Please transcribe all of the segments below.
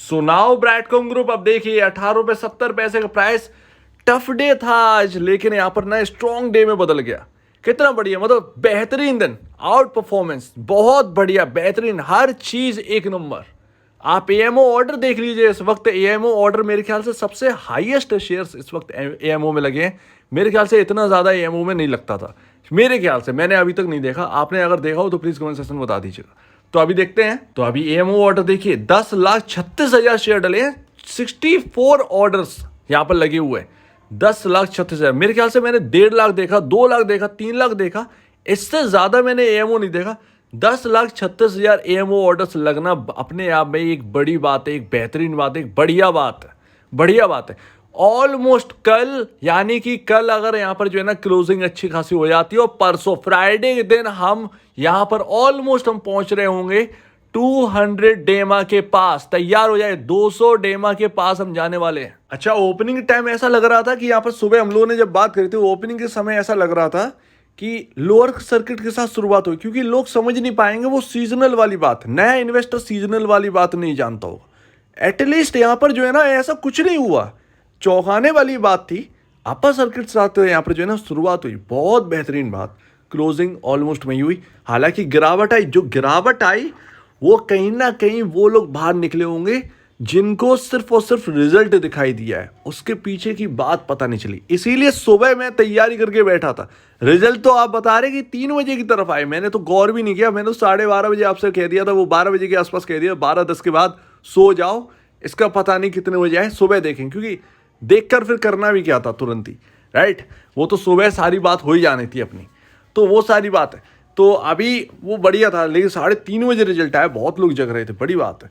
सुनाओ ब्रैडकॉम ग्रुप। अब देखिए 18 रुपए 70 पैसे का प्राइस। टफ डे था आज, लेकिन यहां पर ना स्ट्रॉन्ग डे में बदल गया। कितना बढ़िया, मतलब बेहतरीन दिन, आउट परफॉर्मेंस बहुत बढ़िया, बेहतरीन, हर चीज एक नंबर। आप एएमओ ऑर्डर देख लीजिए। इस वक्त एएमओ ऑर्डर मेरे ख्याल से सबसे हाईएस्ट शेयर्स इस वक्त एएमओ में लगे हैं। मेरे ख्याल से इतना ज्यादा एएमओ में नहीं लगता था, मेरे ख्याल से। मैंने अभी तक नहीं देखा, आपने अगर देखा हो तो प्लीज कमेंट सेक्शन में बता दीजिएगा। तो अभी देखते हैं। तो अभी एएमओ ऑर्डर देखिए, 10,36,000 शेयर डले हैं। 64 ऑर्डर्स यहां पर लगे हुए हैं। 10,36,000। मेरे ख्याल से मैंने 1.5 लाख देखा, 2 लाख देखा, 3 लाख देखा, इससे ज्यादा मैंने एएमओ नहीं देखा। 10,36,000 एएमओ ऑर्डर्स लगना अपने आप में एक बड़ी बात है, एक बेहतरीन बात है, एक बढ़िया बात है, बढ़िया बात है। ऑलमोस्ट कल, यानी कि कल अगर यहां पर जो है ना क्लोजिंग अच्छी खासी हो जाती है और परसों फ्राइडे के दिन हम यहां पर ऑलमोस्ट हम पहुंच रहे होंगे 200 डेमा के पास। तैयार हो जाए, 200 डेमा के पास हम जाने वाले हैं। अच्छा, ओपनिंग टाइम ऐसा लग रहा था कि यहां पर सुबह हम लोगों ने जब बात करी थी, ओपनिंग के समय ऐसा लग रहा था कि लोअर सर्किट के साथ शुरुआत हुई, क्योंकि लोग समझ नहीं पाएंगे वो सीजनल वाली बात। नया इन्वेस्टर सीजनल वाली बात नहीं जानता होगा। एटलीस्ट यहां पर जो है ना ऐसा कुछ नहीं हुआ, चौंकाने वाली बात थी। अपर सर्किट साथ यहाँ पर जो है ना शुरुआत हुई, बहुत बेहतरीन बात। क्लोजिंग ऑलमोस्ट वही हुई। हालांकि गिरावट आई, जो गिरावट आई वो कहीं ना कहीं वो लोग बाहर निकले होंगे जिनको सिर्फ और सिर्फ रिजल्ट दिखाई दिया है, उसके पीछे की बात पता नहीं चली। इसीलिए सुबह मैं तैयारी करके बैठा था। रिजल्ट तो आप बता रहे कि 3 बजे की तरफ आए, मैंने तो गौर भी नहीं किया। मैंने तो 12:30 बजे आपसे कह दिया था, वो 12 बजे के आसपास कह दिया, 12:10 के बाद सो जाओ। इसका पता नहीं कितने बजे आए, सुबह देखें, क्योंकि देखकर फिर करना भी क्या था तुरंत ही, राइट। वो तो सुबह सारी बात हो ही जानी थी अपनी, तो वो सारी बात है। तो अभी वो बढ़िया था, लेकिन 3:30 बजे रिजल्ट आया, बहुत लोग जग रहे थे, बड़ी बात है।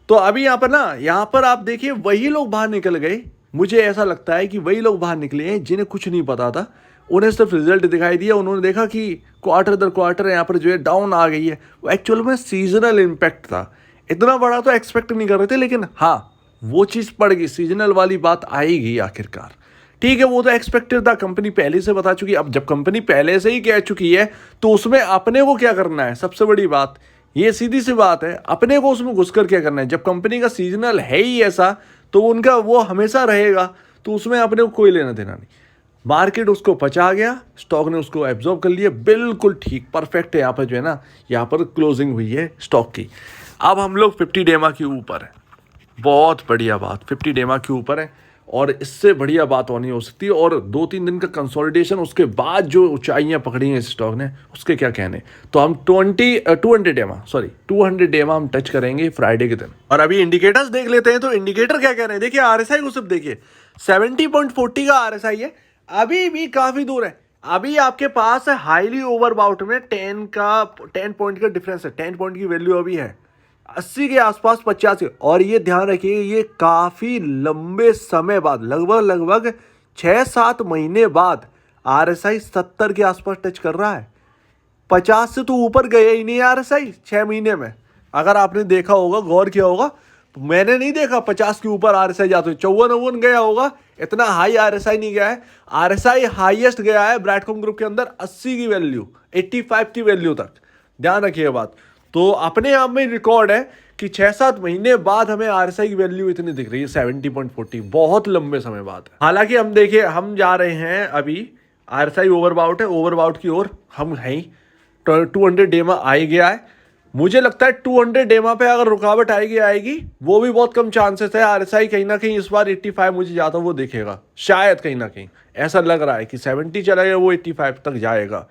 तो अभी यहाँ पर ना, यहाँ पर आप देखिए वही लोग बाहर निकल गए। मुझे ऐसा लगता है कि वही लोग बाहर निकले हैं जिन्हें कुछ नहीं पता था। उन्हें सिर्फ रिजल्ट दिखाई दिया, उन्होंने देखा कि क्वार्टर दर क्वार्टर यहाँ पर जो है डाउन आ गई है। वो एक्चुअल में सीजनल इम्पैक्ट था, इतना बड़ा तो एक्सपेक्ट नहीं कर रहे थे, लेकिन हाँ वो चीज़ पड़ गई, सीजनल वाली बात आएगी आखिरकार। ठीक है, वो तो एक्सपेक्टेड था, कंपनी पहले से बता चुकी है। अब जब कंपनी पहले से ही कह चुकी है तो उसमें अपने को क्या करना है, सबसे बड़ी बात ये सीधी सी बात है, अपने को उसमें घुसकर क्या करना है। जब कंपनी का सीजनल है ही ऐसा, तो उनका वो हमेशा रहेगा, तो उसमें अपने को कोई लेना देना नहीं। मार्केट उसको पचा गया, स्टॉक ने उसको एब्जॉर्ब कर लिया, बिल्कुल ठीक, परफेक्ट है। यहाँ पर जो है ना, यहाँ पर क्लोजिंग हुई है स्टॉक की। अब हम लोग 50 डेमा के ऊपर है, बहुत बढ़िया बात, 50 डेमा के ऊपर है, और इससे बढ़िया बात और नहीं हो सकती। और 2-3 दिन का कंसोलिडेशन, उसके बाद जो ऊंचाइयां पकड़ी हैं इस स्टॉक ने, उसके क्या कहने। तो हम 200 डेमा हम टच करेंगे फ्राइडे के दिन। और अभी इंडिकेटर्स देख लेते हैं, तो इंडिकेटर क्या कह रहे हैं। देखिए आरएसआई को सिर्फ देखिए, 70.40 का आरएसआई है, अभी भी काफी दूर है। अभी आपके पास है हाईली ओवरबाउट में 10 पॉइंट का डिफरेंस है, 10 पॉइंट की वैल्यू अभी है 80 के आसपास, 85। और ये ध्यान रखिए, ये काफी लंबे समय बाद, लगभग 6-7 महीने बाद आरएसआई 70 के आसपास टच कर रहा है। 50 से तो ऊपर गया ही नहीं आरएसआई 6 महीने में। अगर आपने देखा होगा, गौर किया होगा, मैंने नहीं देखा 50 के ऊपर आरएसआई जाते हुए। 54-59 गया होगा, इतना हाई आरएसआई नहीं गया है। आरएसआई हाईएस्ट गया है ब्रैडकॉम ग्रुप के अंदर 80 की वैल्यू, 85 की वैल्यू तक, ध्यान रखिए बात। तो अपने आप में रिकॉर्ड है कि 6-7 महीने बाद हमें आरएसआई की वैल्यू इतनी दिख रही है, 70.40, बहुत लंबे समय बाद। हालांकि हम देखिए, हम जा रहे हैं अभी, आरएसआई ओवरबाउट है, ओवरबाउट की ओर हम हैं। 200 डेमा आ ही गया है। मुझे लगता है 200 डेमा पे अगर रुकावट आएगी, वो भी बहुत कम चांसेस है। आरएसआई कहीं ना कहीं इस बार 85 मुझे जाता वो देखेगा, शायद कहीं ना कहीं ऐसा लग रहा है कि 70 चला गया, वो 85 तक जाएगा।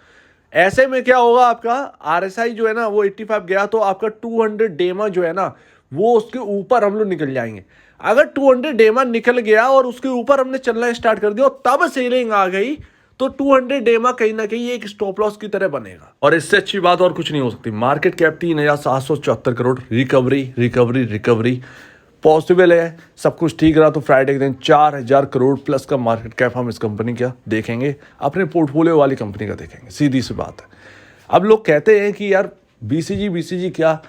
ऐसे में क्या होगा, आपका आरएसआई जो है ना वो 85 गया, तो आपका 200 डेमा जो है ना, वो उसके ऊपर हम लोग निकल जाएंगे। अगर 200 डेमा निकल गया और उसके ऊपर हमने चलना स्टार्ट कर दिया, तब सेलिंग आ गई, तो 200 डेमा कहीं ना कहीं एक स्टॉप लॉस की तरह बनेगा। और इससे अच्छी बात और कुछ नहीं हो सकती। Market cap 3,774 crore, recovery possible है। सब कुछ ठीक रहा तो फ्राइडे के दिन 4,000 करोड़ प्लस का मार्केट कैप हम इस कंपनी का देखेंगे, अपने पोर्टफोलियो वाली कंपनी का देखेंगे, सीधी सी बात है। अब लोग कहते हैं कि यार बीसीजी क्या,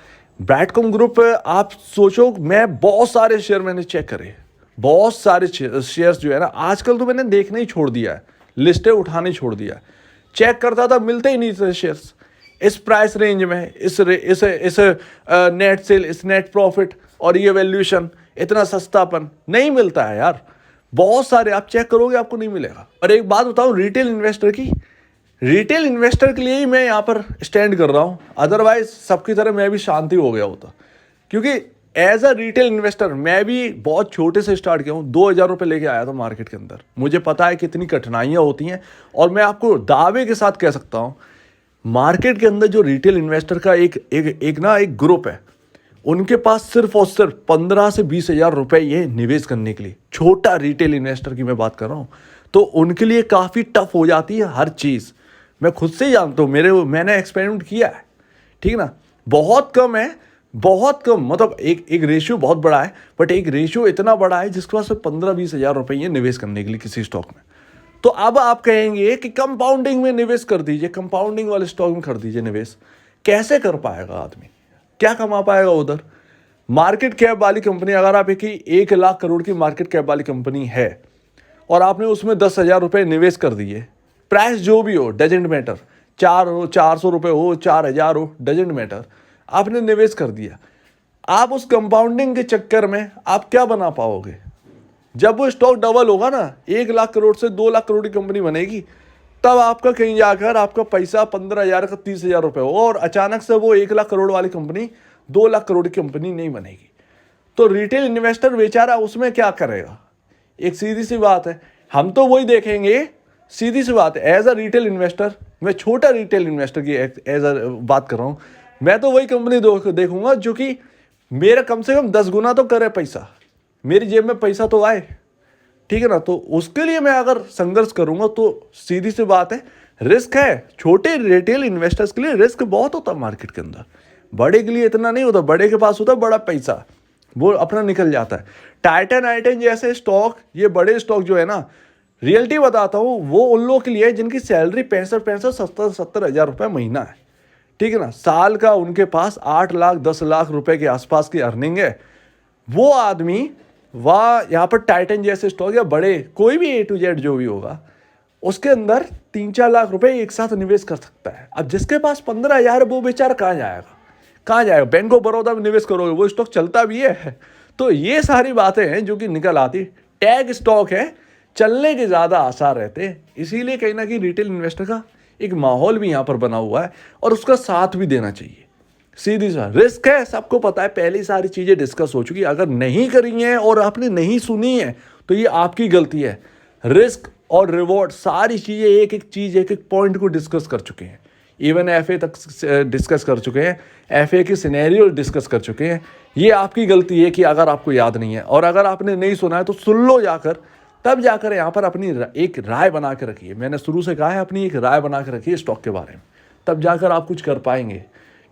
ब्रैडकॉम ग्रुप, आप सोचो, मैं बहुत सारे शेयर मैंने चेक करे, बहुत सारे शेयर्स जो है ना आजकल तो मैंने देखना ही छोड़ दिया है, लिस्टें उठाने छोड़ दिया। चेक करता था, मिलते ही नहीं थे शेयर्स इस प्राइस रेंज में, इस नेट सेल, इस नेट प्रॉफिट और ये वैल्यूएशन, इतना सस्तापन नहीं मिलता है यार। बहुत सारे आप चेक करोगे आपको नहीं मिलेगा। और एक बात बताऊं रिटेल इन्वेस्टर की, रिटेल इन्वेस्टर के लिए ही मैं यहाँ पर स्टैंड कर रहा हूँ, अदरवाइज सबकी तरह मैं भी शांति हो गया होता। क्योंकि एज अ रिटेल इन्वेस्टर मैं भी बहुत छोटे से स्टार्ट किया हूँ, 2000 रुपये लेके आया था मार्केट के अंदर। मुझे पता है कितनी कठिनाइयाँ होती हैं, और मैं आपको दावे के साथ कह सकता हूँ मार्केट के अंदर जो रिटेल इन्वेस्टर का एक ग्रुप है, उनके पास सिर्फ और सिर्फ 15 से 20 हज़ार रुपये ये निवेश करने के लिए, छोटा रिटेल इन्वेस्टर की मैं बात कर रहा हूँ, तो उनके लिए काफ़ी टफ हो जाती है हर चीज़। मैं खुद से ही जानता हूँ, मैंने एक्सपेरिमेंट किया है, ठीक है ना। बहुत कम है, बहुत कम, मतलब एक रेशियो बहुत बड़ा है, बट एक रेशियो इतना बड़ा है जिसके पास 15-20 हज़ार रुपये ये निवेश करने के लिए किसी स्टॉक में। तो अब आप कहेंगे कि कंपाउंडिंग में निवेश कर दीजिए, कंपाउंडिंग वाले स्टॉक में कर दीजिए निवेश। कैसे कर पाएगा आदमी, क्या कमा पाएगा उधर? मार्केट कैप वाली कंपनी, अगर आप 1 लाख करोड़ की मार्केट कैप वाली कंपनी है और आपने उसमें 10,000 रुपये निवेश कर दिए, प्राइस जो भी हो डजेंट मैटर, 400 रुपये हो, 4,000 हो, डजेंट मैटर, आपने निवेश कर दिया। आप उस कंपाउंडिंग के चक्कर में आप क्या बना पाओगे? जब वो स्टॉक डबल होगा ना, 1 लाख करोड़ से 2 लाख करोड़ की कंपनी बनेगी, तब आपका कहीं जाकर आपका पैसा 15,000 का 30,000 रुपये होगा, और अचानक से वो 1 लाख करोड़ वाली कंपनी 2 लाख करोड़ की कंपनी नहीं बनेगी। तो रिटेल इन्वेस्टर बेचारा उसमें क्या करेगा? एक सीधी सी बात है, हम तो वही देखेंगे, सीधी सी बात है। एज अ रिटेल इन्वेस्टर, मैं छोटा रिटेल इन्वेस्टर की एज अ बात कर रहा हूँ, मैं तो वही कंपनी देखूंगा जो कि मेरा कम से कम 10 गुना तो करे पैसा, मेरी जेब में पैसा तो आए, ठीक है ना। तो उसके लिए मैं अगर संघर्ष करूंगा तो सीधी सी बात है, रिस्क है। छोटे रिटेल इन्वेस्टर्स के लिए रिस्क बहुत होता है मार्केट के अंदर, बड़े के लिए इतना नहीं होता। बड़े के पास होता है बड़ा पैसा, वो अपना निकल जाता है। टाइटन आइटन जैसे स्टॉक, ये बड़े स्टॉक जो है ना, रियलिटी बताता हूँ, वो उन लोगों के लिए है जिनकी सैलरी 65-70 हज़ार रुपये महीना है, ठीक है ना। साल का उनके पास 8 लाख 10 लाख रुपए के आसपास की अर्निंग है। वो आदमी वह यहाँ पर टाइटन जैसे स्टॉक या बड़े कोई भी A to Z जो भी होगा, उसके अंदर 3-4 लाख रुपए एक साथ निवेश कर सकता है। अब जिसके पास 15,000 वो बेचारा कहाँ जाएगा, कहाँ जाएगा? बैंक ऑफ बड़ौदा में निवेश करोगे, वो स्टॉक चलता भी है। तो ये सारी बातें हैं जो कि निकल आती। टैग स्टॉक है, चलने के ज़्यादा आसार रहते हैं, इसीलिए कहीं ना कहीं रिटेल इन्वेस्टर का एक माहौल भी यहाँ पर बना हुआ है, और उसका साथ भी देना चाहिए। सीधी सा रिस्क है, सबको पता है, पहले सारी चीज़ें डिस्कस हो चुकी है। अगर नहीं करी है और आपने नहीं सुनी है तो ये आपकी गलती है। रिस्क और रिवॉर्ड सारी चीज़ें एक एक पॉइंट को डिस्कस कर चुके हैं, इवन FA तक डिस्कस कर चुके हैं, FA की सिनेरियो डिस्कस कर चुके हैं। ये आपकी गलती है कि अगर आपको याद नहीं है, और अगर आपने नहीं सुना है तो सुन लो जाकर, तब जाकर यहाँ पर अपनी एक राय बना के रखिए। मैंने शुरू से कहा है, अपनी एक राय बना के रखिए स्टॉक के बारे में, तब जाकर आप कुछ कर पाएंगे,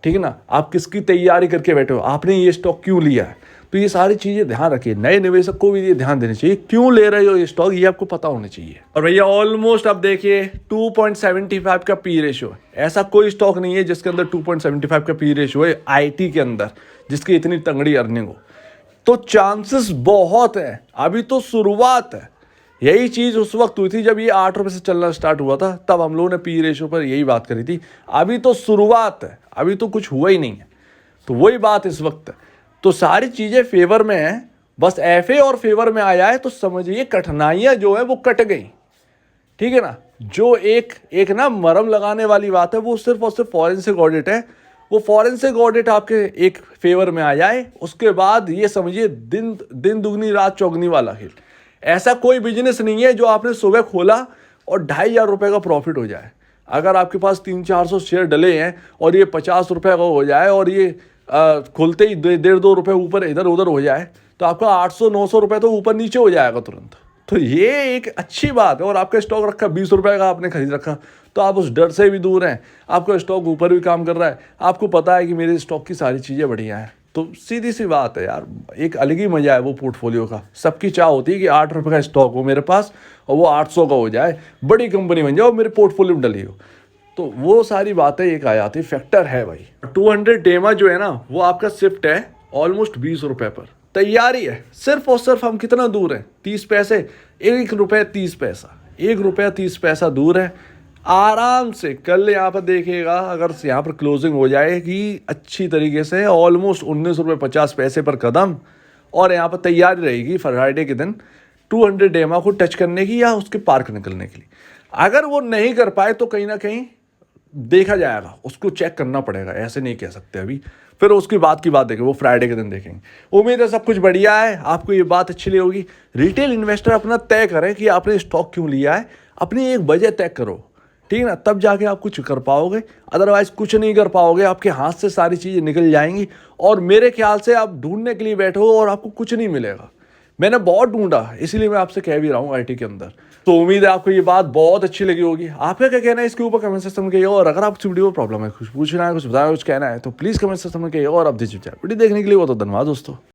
ठीक है ना। आप किसकी तैयारी करके बैठे हो, आपने ये स्टॉक क्यों लिया है, तो ये सारी चीज़ें ध्यान रखिए। नए निवेशक को भी ये ध्यान देना चाहिए, क्यों ले रहे हो ये स्टॉक, ये आपको पता होना चाहिए। और भैया ऑलमोस्ट आप देखिए 2.75 का पी रेशियो है। ऐसा कोई स्टॉक नहीं है जिसके अंदर 2.75 का पी रेशियो है IT के अंदर, जिसकी इतनी तंगड़ी अर्निंग हो। तो चांसेस बहुत है, अभी तो शुरुआत है। यही चीज़ उस वक्त हुई थी जब ये 8 रुपये से चलना स्टार्ट हुआ था, तब हम लोगों ने पी रेशियो पर यही बात करी थी। अभी तो शुरुआत है, अभी तो कुछ हुआ ही नहीं है। तो वही बात इस वक्त है। तो सारी चीज़ें फेवर में हैं, बस FA और फेवर में आया है तो समझिए कठिनाइयाँ जो है वो कट गई, ठीक है ना। जो एक ना मरहम लगाने वाली बात है, वो सिर्फ और सिर्फ फॉरेंसिक ऑडिट है। वो फॉरेंसिक ऑडिट आपके एक फेवर में आ जाए, उसके बाद ये समझिए दिन दुगनी रात चौगनी वाला खेल। ऐसा कोई बिजनेस नहीं है जो आपने सुबह खोला और 2,500 रुपये का प्रॉफिट हो जाए। अगर आपके पास 300-400 शेयर डले हैं और ये 50 रुपये का हो जाए, और ये खुलते ही 1.5-2 रुपये ऊपर इधर उधर हो जाए, तो आपका 800-900 रुपये तो ऊपर नीचे हो जाएगा तुरंत। तो ये एक अच्छी बात है। और आपका स्टॉक रखा 20 रुपये का, आपने खरीद रखा, तो आप उस डर से भी दूर हैं, आपका स्टॉक ऊपर भी काम कर रहा है, आपको पता है कि मेरे स्टॉक की सारी चीज़ें बढ़िया हैं। तो सीधी सी बात है यार, एक अलग ही मजा है वो पोर्टफोलियो का। सबकी चाह होती है कि 8 रुपये का स्टॉक हो मेरे पास और वो 800 का हो जाए, बड़ी कंपनी बन जाए और मेरे पोर्टफोलियो में डली हो। तो वो सारी बातें एक आ जाती, फैक्टर है भाई। 200 डेमा जो है ना, वो आपका शिफ्ट है ऑलमोस्ट 20 रुपये पर, तैयारी है। सिर्फ और सिर्फ हम कितना दूर हैं, 30 पैसे, 1 रुपये 30 पैसा, 1 रुपया 30 पैसा दूर है। आराम से कल यहाँ पर देखिएगा, अगर यहाँ पर क्लोजिंग हो जाएगी अच्छी तरीके से, ऑलमोस्ट 19 रुपये 50 पैसे पर कदम, और यहाँ पर तैयारी रहेगी फ्राइडे के दिन 200 डेमा को टच करने की या उसके पार निकलने के लिए। अगर वो नहीं कर पाए तो कहीं ना कहीं देखा जाएगा, उसको चेक करना पड़ेगा, ऐसे नहीं कह सकते अभी। फिर उसकी बात देखेंगे, वो फ्राइडे के दिन देखेंगे। उम्मीद है सब कुछ बढ़िया है, आपको ये बात अच्छी लगी होगी। रिटेल इन्वेस्टर अपना तय करें कि आपने स्टॉक क्यों लिया है, अपनी एक वजह तय करो, ठीक है ना, तब जाके आप कुछ कर पाओगे। अदरवाइज कुछ नहीं कर पाओगे, आपके हाथ से सारी चीज़ें निकल जाएंगी और मेरे ख्याल से आप ढूंढने के लिए बैठो और आपको कुछ नहीं मिलेगा। मैंने बहुत ढूंढा, इसीलिए मैं आपसे कह भी रहा हूँ आईटी के अंदर। तो उम्मीद है आपको ये बात बहुत अच्छी लगी होगी। आपका क्या कहना है इसके ऊपर कमेंट सेक्शन में कहिए, और अगर आपको वीडियो में प्रॉब्लम है, कुछ पूछना है, कुछ बताना, कुछ कहना है, तो प्लीज़ कमेंट सेक्शन में कहिए। और अब वीडियो देखने के लिए बहुत धन्यवाद दोस्तों।